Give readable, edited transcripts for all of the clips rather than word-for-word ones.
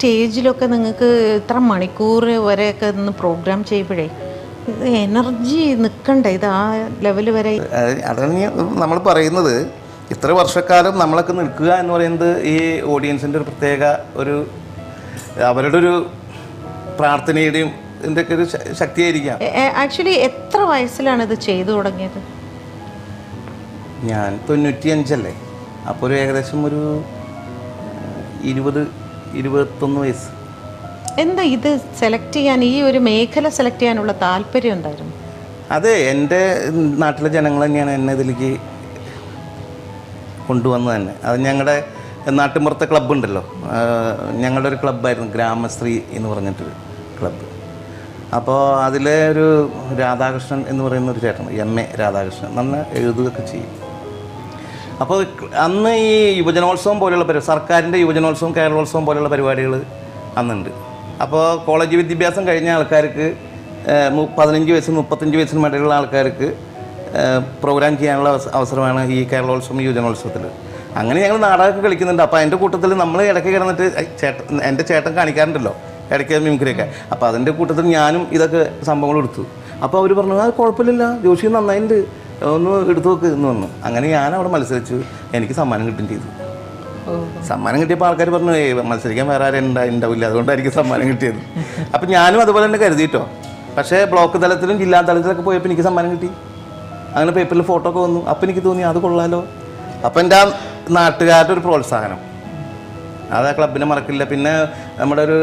സ്റ്റേജിലൊക്കെ നിങ്ങൾക്ക് ഇത്ര മണിക്കൂർ വരെയൊക്കെ നിന്ന് പ്രോഗ്രാം ചെയ്യുമ്പോഴേ ഇത് എനർജി നിൽക്കണ്ടേ, ഇത് ആ ലെവൽ വരെ? അതാണ് നമ്മൾ പറയുന്നത്. ഇത്ര വർഷക്കാലം നമ്മളൊക്കെ നിൽക്കുക എന്ന് പറയുന്നത് ഈ ഓഡിയൻസിൻ്റെ ഒരു പ്രത്യേക ഒരു അവരുടെ ഒരു പ്രാർത്ഥനയുടെയും ഇതിൻ്റെയൊക്കെ ഒരു ശക്തിയായിരിക്കാം. ആക്ച്വലി എത്ര വയസ്സിലാണ് ഇത് ചെയ്തു തുടങ്ങിയത്? ഞാൻ 95 അപ്പോൾ ഒരു ഏകദേശം ഒരു 20-21 വയസ്സ്. എന്താ ഇത് സെലക്ട് ചെയ്യാൻ, ഈ ഒരു മേഖല സെലക്ട് ചെയ്യാനുള്ള താല്പര്യം എന്തായിരുന്നു? അതെ, എൻ്റെ നാട്ടിലെ ജനങ്ങൾ തന്നെയാണ് എന്നെ ഇതിലേക്ക് കൊണ്ടുവന്നത് തന്നെ. അത് ഞങ്ങളുടെ നാട്ടിൻപുറത്തെ ക്ലബ്ബുണ്ടല്ലോ, ഞങ്ങളുടെ ഒരു ക്ലബ്ബായിരുന്നു ഗ്രാമശ്രീ എന്ന് പറഞ്ഞിട്ടൊരു ക്ലബ്ബ്. അപ്പോൾ അതിലെ ഒരു രാധാകൃഷ്ണൻ എന്ന് പറയുന്ന ഒരു ചേട്ടൻ, MA രാധാകൃഷ്ണൻ, നന്നായി എഴുതുകയൊക്കെ ചെയ്യും. അപ്പോൾ അന്ന് ഈ യുവജനോത്സവം പോലെയുള്ള സർക്കാരിൻ്റെ യുവജനോത്സവം, കേരളോത്സവം പോലെയുള്ള പരിപാടികൾ അന്നുണ്ട്. അപ്പോൾ കോളേജ് വിദ്യാഭ്യാസം കഴിഞ്ഞ ആൾക്കാർക്ക് 15 വയസ്സിന് 35 വയസ്സിന് ഇടയിലുള്ള ആൾക്കാർക്ക് പ്രോഗ്രാം ചെയ്യാനുള്ള അവസരമാണ് ഈ കേരളോത്സവം, യുവജനോത്സവത്തിൽ. അങ്ങനെ ഞങ്ങൾ നാടകമൊക്കെ കളിക്കുന്നുണ്ട്. അപ്പോൾ അതിൻ്റെ കൂട്ടത്തിൽ നമ്മൾ ഇടയ്ക്ക് കിടന്നിട്ട് എൻ്റെ ചേട്ടൻ കാണിക്കാറുണ്ടല്ലോ ഇടയ്ക്ക് മിമിക്രിയൊക്കെ. അപ്പോൾ അതിൻ്റെ കൂട്ടത്തിൽ ഞാനും ഇതൊക്കെ സംഭവങ്ങൾ എടുത്തു. അപ്പോൾ അവർ പറഞ്ഞു, അത് കുഴപ്പമില്ല, ജോഷി നന്നായിട്ടുണ്ട്, ഒന്ന് എടുത്തു നോക്ക് എന്ന് വന്നു. അങ്ങനെ ഞാൻ അവിടെ മത്സരിച്ചു. എനിക്ക് സമ്മാനം കിട്ടുകയും ചെയ്തു. സമ്മാനം കിട്ടിയപ്പോൾ ആൾക്കാർ പറഞ്ഞു, മത്സരിക്കാൻ വേറെ ആരും ഉണ്ടാവില്ല, അതുകൊണ്ടായിരിക്കും സമ്മാനം കിട്ടിയത്. അപ്പം ഞാനും അതുപോലെ തന്നെ കരുതിയിട്ടോ. പക്ഷേ ബ്ലോക്ക് തലത്തിലും ജില്ലാ തലത്തിലൊക്കെ പോയപ്പോൾ എനിക്ക് സമ്മാനം കിട്ടി. അങ്ങനെ പേപ്പറിൽ ഫോട്ടോ ഒക്കെ വന്നു. അപ്പം എനിക്ക് തോന്നി അത് കൊള്ളാലോ. അപ്പം എൻ്റെ ആ നാട്ടുകാരുടെ ഒരു പ്രോത്സാഹനം അത് ആ ക്ലബിനെ മറക്കില്ല. പിന്നെ നമ്മുടെ ഒരു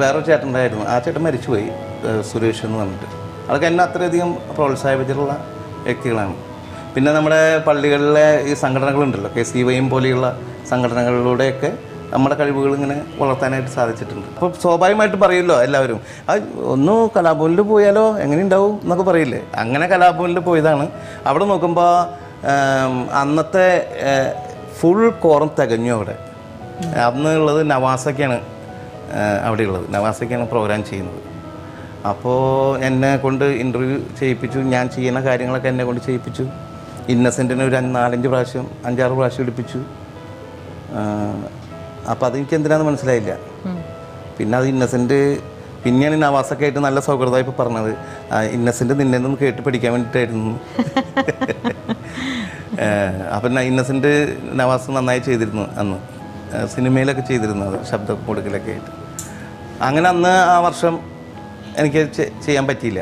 വേറൊരു ചേട്ടൻ ഉണ്ടായിരുന്നു. ആ ചേട്ടൻ മരിച്ചുപോയി, സുരേഷ് എന്ന് പറഞ്ഞിട്ട്. അതൊക്കെ എന്നെ അത്രയധികം പ്രോത്സാഹിപ്പിച്ചിട്ടുള്ള വ്യക്തികളാണ്. പിന്നെ നമ്മുടെ പള്ളികളിലെ ഈ സംഘടനകളുണ്ടല്ലോ, KCYM പോലെയുള്ള സംഘടനകളിലൂടെയൊക്കെ നമ്മുടെ കഴിവുകൾ ഇങ്ങനെ വളർത്താനായിട്ട് സാധിച്ചിട്ടുണ്ട്. അപ്പോൾ സ്വാഭാവികമായിട്ട് പറയുമല്ലോ എല്ലാവരും, അത് ഒന്ന് കലാഭവനിൽ പോയാലോ എങ്ങനെ ഉണ്ടാവും എന്നൊക്കെ പറയില്ലേ. അങ്ങനെ കലാഭവനിൽ പോയതാണ്. അവിടെ നോക്കുമ്പോൾ അന്നത്തെ ഫുൾ കോറം തികഞ്ഞു. അവിടെ അന്നുള്ളത് നവാസൊക്കെയാണ് അവിടെയുള്ളത്. നവാസൊക്കെയാണ് പ്രോഗ്രാം ചെയ്യുന്നത്. അപ്പോൾ എന്നെ കൊണ്ട് ഇൻ്റർവ്യൂ ചെയ്യിപ്പിച്ചു. ഞാൻ ചെയ്യുന്ന കാര്യങ്ങളൊക്കെ എന്നെ കൊണ്ട് ചെയ്യിപ്പിച്ചു. ഇന്നസെൻറ്റിന് ഒരു 4-5 പ്രാവശ്യം 5-6 പ്രാവശ്യം എടുപ്പിച്ചു. അപ്പോൾ അതെനിക്ക് എന്തിനാണെന്ന് മനസ്സിലായില്ല. പിന്നെ അത് ഇന്നസെൻറ്റ് പിന്നെയാണ് നവാസൊക്കെ ആയിട്ട് നല്ല സൗഹൃദമായി ഇപ്പോൾ പറഞ്ഞത്. ഇന്നസെൻറ്റ് നിന്നെ ഒന്ന് കേട്ട് പഠിക്കാൻ വേണ്ടിയിട്ടായിരുന്നു. അപ്പം ഇന്നസെൻറ്റ് നവാസ് നന്നായി ചെയ്തിരുന്നു അന്ന്, സിനിമയിലൊക്കെ ചെയ്തിരുന്നു, അത് ശബ്ദ കൊടുക്കലൊക്കെ ആയിട്ട്. അങ്ങനെ അന്ന് ആ വർഷം എനിക്ക് ചെയ്യാൻ പറ്റിയില്ല.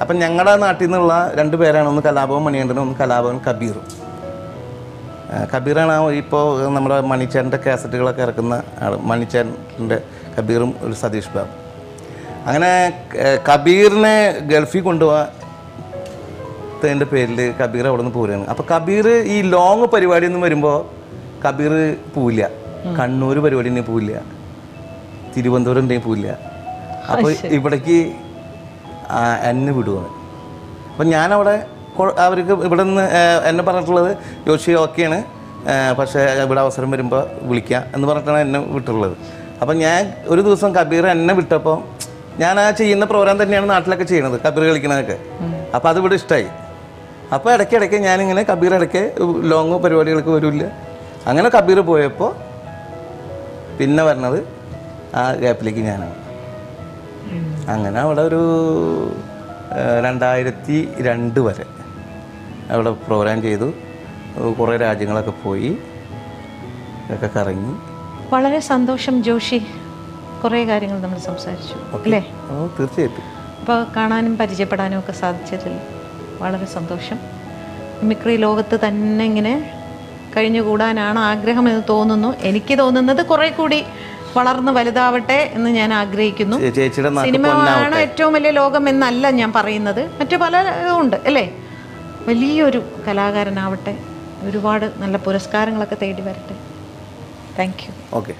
അപ്പം ഞങ്ങളുടെ നാട്ടിൽ നിന്നുള്ള 2 പേരാണ്, ഒന്ന് കലാഭവൻ മണികണ്ഠനും ഒന്ന് കലാഭവൻ കബീറും. കബീറാണ് ഇപ്പോൾ നമ്മുടെ മണിച്ചേട്ടൻ്റെ കാസറ്റുകളൊക്കെ ഇറക്കുന്ന ആൾ. മണിച്ചേട്ടൻ്റെ കബീറും ഒരു സതീഷ് ബാബു. അങ്ങനെ കബീറിനെ ഗൾഫിൽ കൊണ്ടുപോകാത്തതിൻ്റെ പേരിൽ കബീർ അവിടെ നിന്ന് പോരുകയാണ്. അപ്പോൾ കബീർ ഈ ലോങ് പരിപാടി ഒന്നും വരുമ്പോൾ കബീർ പോവില്ല. കണ്ണൂർ പരിപാടി ഉണ്ടെങ്കിൽ പോവില്ല, തിരുവനന്തപുരം ഉണ്ടെങ്കിൽ പോവില്ല. അപ്പോൾ ഇവിടേക്ക് എന്നെ വിടുവാണ്. അപ്പം ഞാനവിടെ അവർക്ക് ഇവിടെ നിന്ന് എന്നെ പറഞ്ഞിട്ടുള്ളത്, ജോഷി ഓക്കെയാണ്, പക്ഷേ ഇവിടെ അവസരം വരുമ്പോൾ വിളിക്കാം എന്ന് പറഞ്ഞിട്ടാണ് എന്നെ വിട്ടുള്ളത്. അപ്പം ഞാൻ ഒരു ദിവസം കബീർ എന്നെ വിട്ടപ്പോൾ, ഞാൻ ആ ചെയ്യുന്ന പ്രോഗ്രാം തന്നെയാണ് നാട്ടിലൊക്കെ ചെയ്യണത്, കബീർ കളിക്കണതൊക്കെ. അപ്പോൾ അതിവിടെ ഇഷ്ടമായി. അപ്പോൾ ഇടയ്ക്കിടയ്ക്ക് ഞാനിങ്ങനെ കബീർ ഇടയ്ക്ക് ലോങ് പരിപാടികൾക്ക് വരില്ല. അങ്ങനെ കബീർ പോയപ്പോൾ പിന്നെ വരണത് ആ ഗ്യാപ്പിലേക്ക് ഞാനാണ്. അങ്ങനെ അവിടെ ഒരു 2002 വരെ അവിടെ പ്രോഗ്രാം ചെയ്തു. കുറേ രാജ്യങ്ങളൊക്കെ പോയി, ഒക്കെ കറങ്ങി. വളരെ സന്തോഷം ജോഷി, കുറേ കാര്യങ്ങൾ നമ്മൾ സംസാരിച്ചു അല്ലേ? തീർച്ചയായിട്ടും. അപ്പോൾ കാണാനും പരിചയപ്പെടാനും ഒക്കെ സാധിച്ചതിൽ വളരെ സന്തോഷം. മിമിക്രി ലോകത്ത് തന്നെ ഇങ്ങനെ കഴിഞ്ഞുകൂടാനാണ് ആഗ്രഹം എന്ന് തോന്നുന്നു. എനിക്ക് തോന്നുന്നത് കുറേ കൂടി വളർന്ന് വലുതാവട്ടെ എന്ന് ഞാൻ ആഗ്രഹിക്കുന്നു. സിനിമയാണ് ഏറ്റവും വലിയ ലോകം എന്നല്ല ഞാൻ പറയുന്നത്, മറ്റു പലതും ഉണ്ട് അല്ലേ? വലിയൊരു കലാകാരനാവട്ടെ, ഒരുപാട് നല്ല പുരസ്കാരങ്ങളൊക്കെ തേടി വരട്ടെ. Thank you. ഓക്കെ.